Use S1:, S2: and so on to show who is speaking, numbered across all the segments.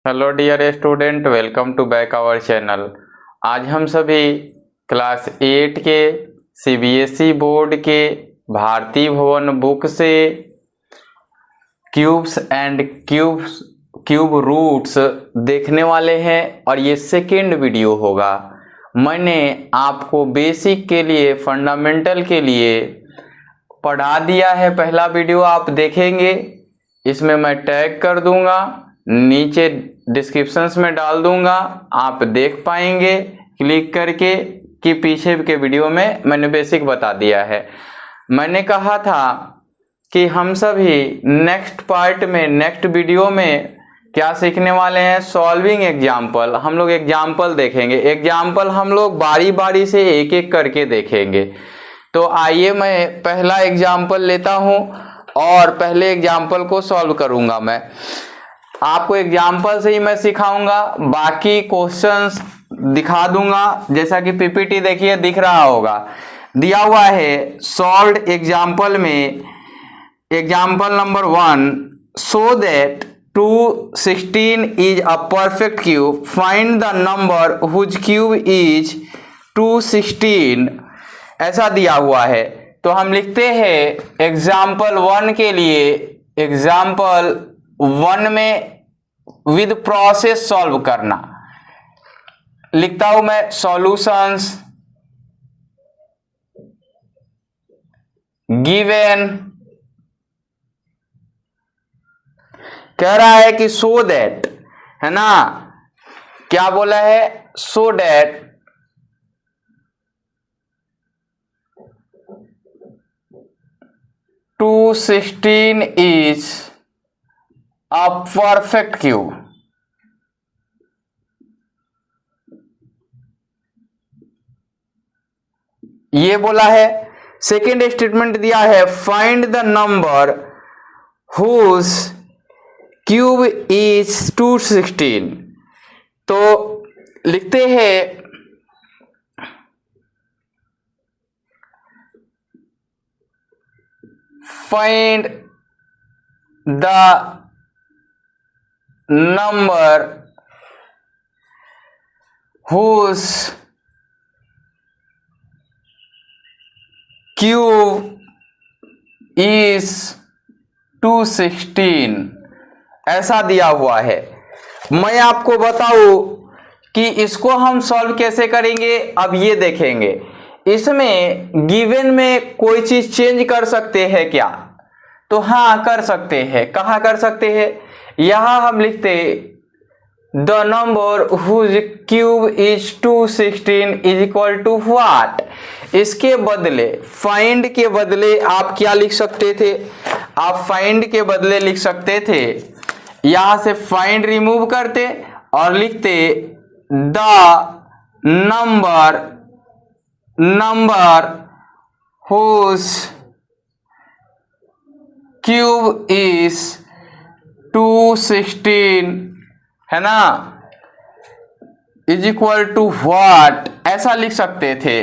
S1: Hello dear student, welcome to back our channel. आज हम सभी क्लास 8 के सीबीएसई बोर्ड के भारतीय भवन बुक से क्यूब्स एंड क्यूब रूट्स देखने वाले हैं और ये सेकेंड वीडियो होगा। मैंने आपको बेसिक के लिए, फंडामेंटल के लिए पढ़ा दिया है। पहला वीडियो आप देखेंगे, इसमें मैं टैग कर दूंगा, नीचे डिस्क्रिप्शंस में डाल दूंगा, आप देख पाएंगे क्लिक करके कि पीछे के वीडियो में मैंने बेसिक बता दिया है। मैंने कहा था कि हम सभी नेक्स्ट पार्ट में, नेक्स्ट वीडियो में क्या सीखने वाले हैं, सॉल्विंग एग्जाम्पल। हम लोग एग्जाम्पल देखेंगे। एग्जाम्पल हम लोग बारी बारी से एक एक करके देखेंगे। तो आइए मैं पहला एग्जाम्पल लेता हूं और पहले एग्जाम्पल को सॉल्व करूंगा। मैं आपको एग्जाम्पल से ही मैं सिखाऊंगा, बाकी क्वेश्चंस दिखा दूंगा। जैसा कि पीपीटी देखिए दिख रहा होगा, दिया हुआ है सॉल्व्ड एग्जाम्पल में example number 1, so that 216 is a perfect cube, find the number whose cube is 216। ऐसा दिया हुआ है। तो हम लिखते हैं एग्जाम्पल 1 के लिए, एग्जाम्पल 1 में विद प्रोसेस सॉल्व करना लिखता हूं मैं। सॉल्यूशंस गिवन, कह रहा है कि सो दैट, है ना, क्या बोला है, so that 216 is a perfect cube. ये बोला है। सेकेंड स्टेटमेंट दिया है, find the number whose cube is 216। तो लिखते हैं find the number whose cube is 216। ऐसा दिया हुआ है। मैं आपको बताऊं कि इसको हम सॉल्व कैसे करेंगे। अब ये देखेंगे, इसमें गिवन में कोई चीज चेंज कर सकते हैं क्या? तो हाँ, कर सकते हैं। कहाँ कर सकते हैं? यहां हम लिखते the number whose cube is 216 is equal to what. इसके बदले, फाइंड के बदले आप क्या लिख सकते थे? आप फाइंड के बदले लिख सकते थे, यहां से फाइंड रिमूव करते और लिखते the number whose cube is 216, है ना, इज इक्वल टू व्हाट। ऐसा लिख सकते थे।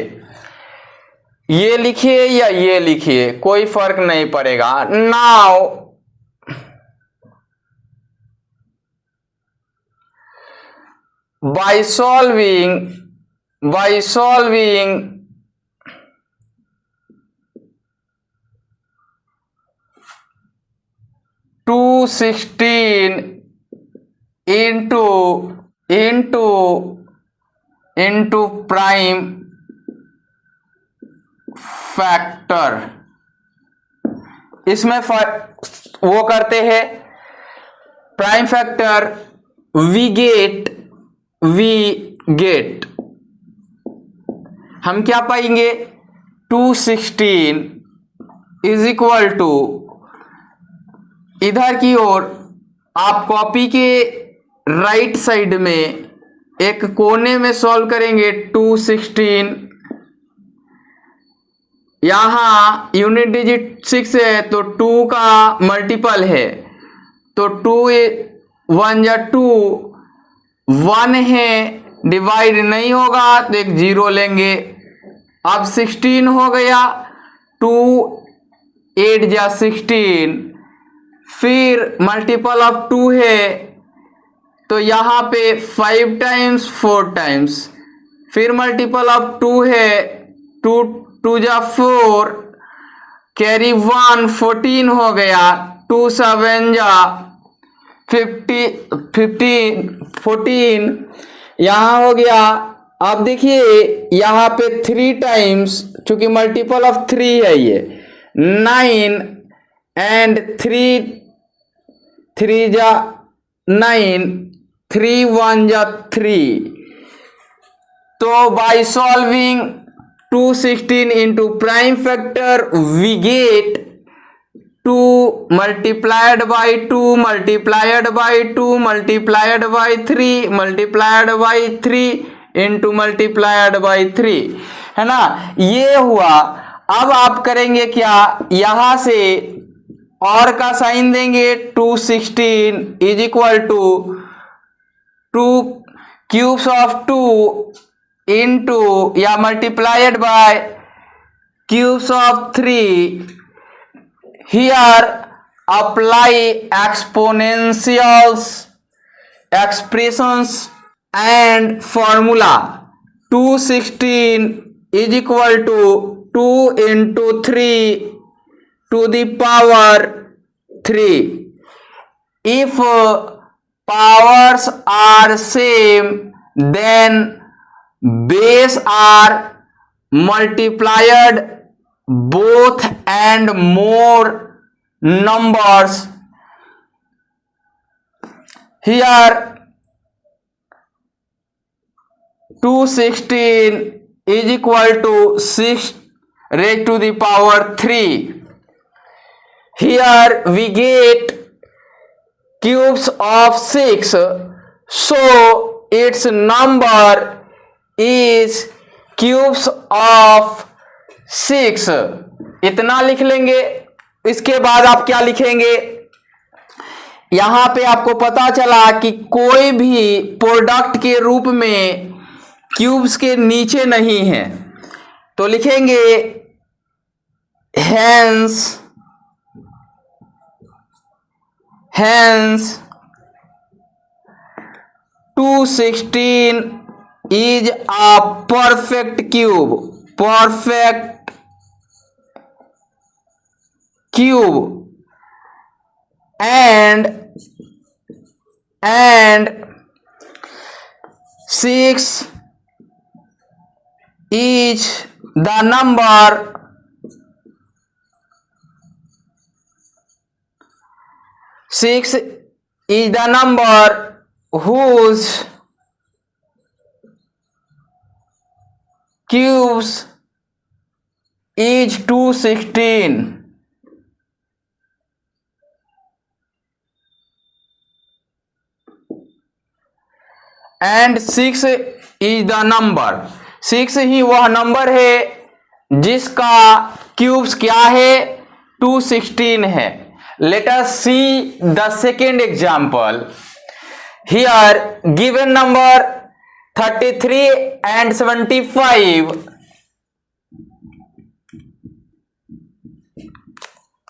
S1: ये लिखिए या ये लिखिए, कोई फर्क नहीं पड़ेगा। Now by solving 216 into prime factor, इसमें वो करते हैं प्राइम फैक्टर, वी गेट हम क्या पाएंगे? 216 इज इक्वल टू, इधर की ओर आप कॉपी के राइट साइड में एक कोने में सॉल्व करेंगे। 216, यहां यूनिट डिजिट 6 है तो 2 का मल्टीपल है, तो 2 1 या 2, 1 है, डिवाइड नहीं होगा तो एक 0 लेंगे। अब 16 हो गया, 2 8 जा 16, फिर मल्टीपल ऑफ 2 है तो यहाँ पे 5 टाइम्स 4 टाइम्स, फिर मल्टीपल ऑफ 2 है, 2 2 जा 4, कैरी 1 14 हो गया, 2 7 जा 15 14 यहाँ हो गया। अब देखिए यहाँ पे 3 टाइम्स, चूंकि मल्टीपल ऑफ 3 है ये, 9 एंड 3 3 जा 9, 3 1 जा 3। तो by solving 216 into prime factor we get 2 multiplied by 2 multiplied by 2 multiplied by 3 multiplied by 3 into multiplied by 3, है ना। ये हुआ। अब आप करेंगे क्या, यहां से और का साइन देंगे, 216 is equal to 2 cubes of 2 into या multiplied by cubes of 3. Here apply exponentials, expressions and formula. 216 is equal to 2 into 3 to the power 3. If powers are same, then base are multiplied both and more numbers. Here 216 is equal to 6 raised to the power 3. Here we get cubes of 6, so its number is cubes of 6। इतना लिख लेंगे। इसके बाद आप क्या लिखेंगे, यहां पे आपको पता चला कि कोई भी प्रोडक्ट के रूप में क्यूब्स के नीचे नहीं है, तो लिखेंगे hence 216 is a perfect cube, and 6 is the number whose cubes is 216, and 6 is the number, 6 ही वह नंबर है जिसका क्यूब्स क्या है, 216 है। Let us see the second example. Here given number 33 and 75,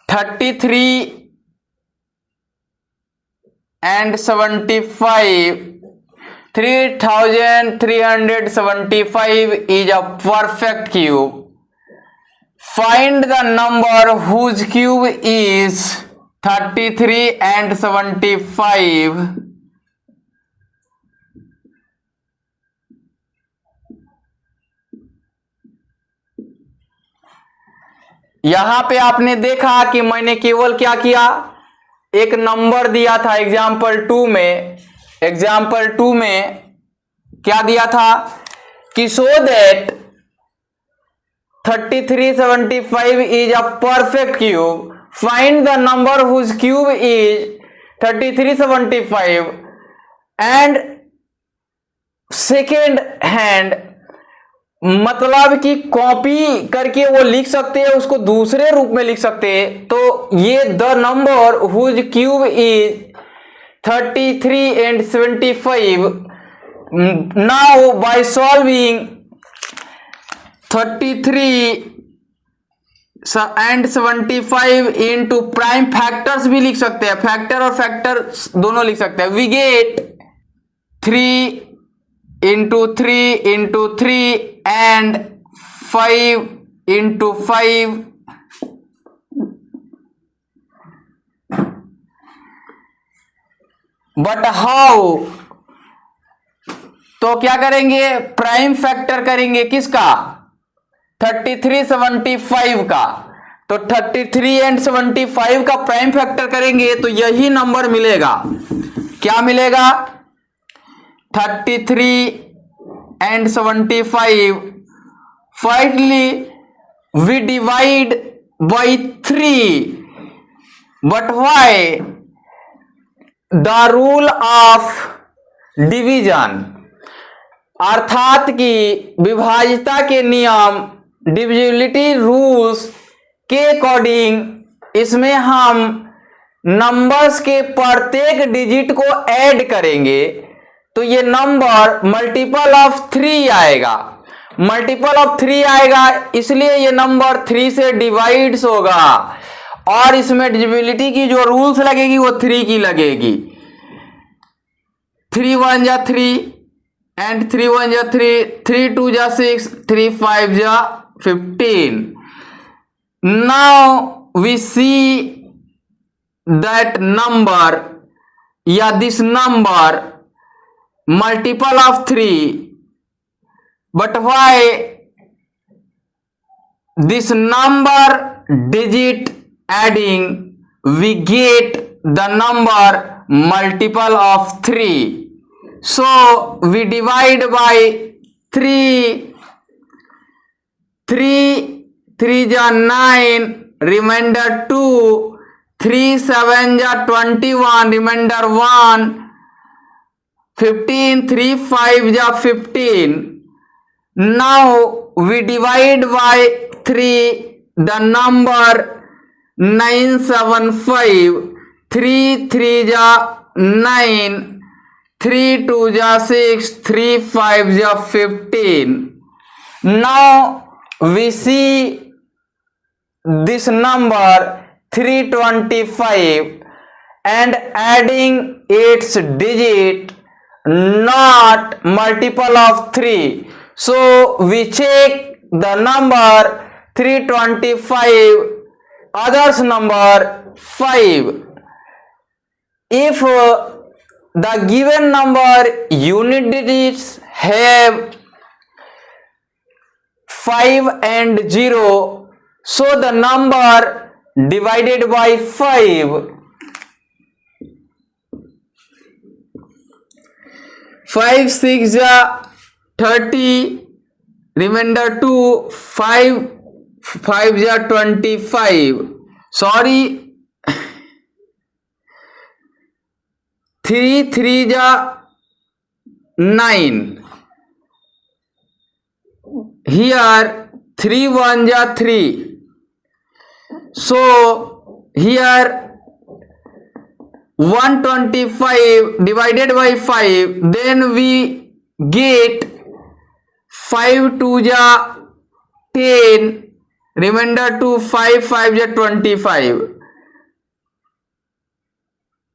S1: 33 and 75, 3375 is a perfect cube. Find the number whose cube is 33 and 75. यहां पे आपने देखा कि मैंने केवल क्या किया, एक नंबर दिया था एग्जाम्पल 2 में क्या दिया था कि so that 3375 is a perfect cube. Find the number whose cube is 3375 and second hand, मतलब कि कॉपी करके वो लिख सकते हैं, उसको दूसरे रूप में लिख सकते हैं। तो ये the number whose cube is 33 and 75, now by solving 33 and 75 into prime factors भी लिख सकते हैं, फैक्टर और फैक्टर दोनों लिख सकते हैं। We get 3 into 3 into 3 and 5 into 5. But how, तो क्या करेंगे, प्राइम फैक्टर करेंगे किसका, 33 75 का। तो 33 एंड 75 का प्राइम फैक्टर करेंगे तो यही नंबर मिलेगा। क्या मिलेगा, 33 and 75। Finally we divide by 3, but why, the rule of division, अर्थात कि विभाज्यता के नियम, डिविजिबिलिटी रूल्स के अकॉर्डिंग इसमें हम नंबर्स के प्रत्येक डिजिट को ऐड करेंगे तो ये नंबर मल्टीपल ऑफ 3 आएगा, मल्टीपल ऑफ 3 आएगा, इसलिए ये नंबर 3 से डिवाइड्स होगा और इसमें डिविजिबिलिटी की जो रूल्स लगेगी वो 3 की लगेगी। 3 1 जा 3 and 3 1 जा 3, 3 2 जा 6, 3 5 जा 15. Now we see that number या this number multiple of 3, but why this number digit adding we get the number multiple of 3, so we divide by 3, 3 जा 9, remainder 2, 3 7 जा 21, remainder 1, 15, 3 5 जा 15. Now we divide by 3 the number 975, 3 3 जा 9, 3 2 जा 6, 3 5 जा 15. Now we see this number 325 and adding its digit not multiple of 3, so we check the number 325 others number 5. If the given number unit digits have 5 and 0, so the number divided by 5, 5 6 जा 30, remainder 2, 5 5 जा 25, sorry 3 3 जा 9, here 3 1 ja 3, so here 125 divided by 5, then we get 5 2 ja 10, remainder 2, 5 5 ja 25,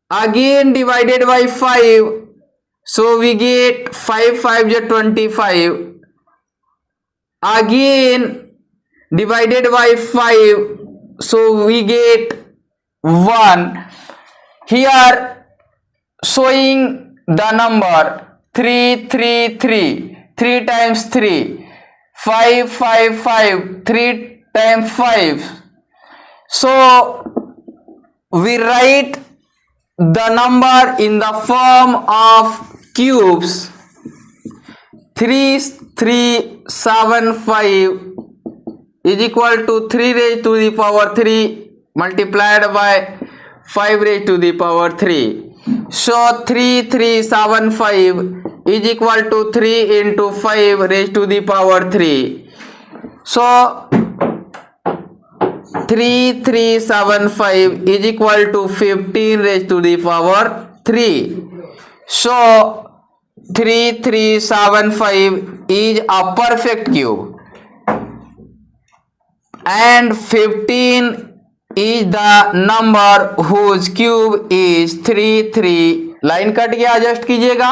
S1: again divided by 5, so we get 5 5 ja 25, again divided by 5, so we get 1. Here showing the number 3 3 3, 3 times 3, 5 5 5, 3 times 5, so we write the number in the form of cubes. 3 3 7 5 is equal to 3 raised to the power 3 multiplied by 5 raised to the power 3. So 3 3 7 5 is equal to 3 into 5 raised to the power 3. So 3 3 7 5 is equal to 15 raised to the power 3. So 3 3 7 5 is a perfect cube and 15 is the number whose cube is 3 3. Line cut गया, adjust कीजिएगा,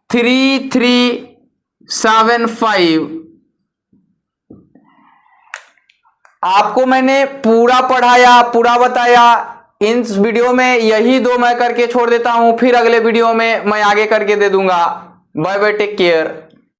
S1: 3375। आपको मैंने पूरा पढ़ाया, पूरा बताया। इस video में यही दो मैं करके छोड़ देता हूं, फिर अगले वीडियो में मैं आगे करके दे दूंगा। Bye bye, take care.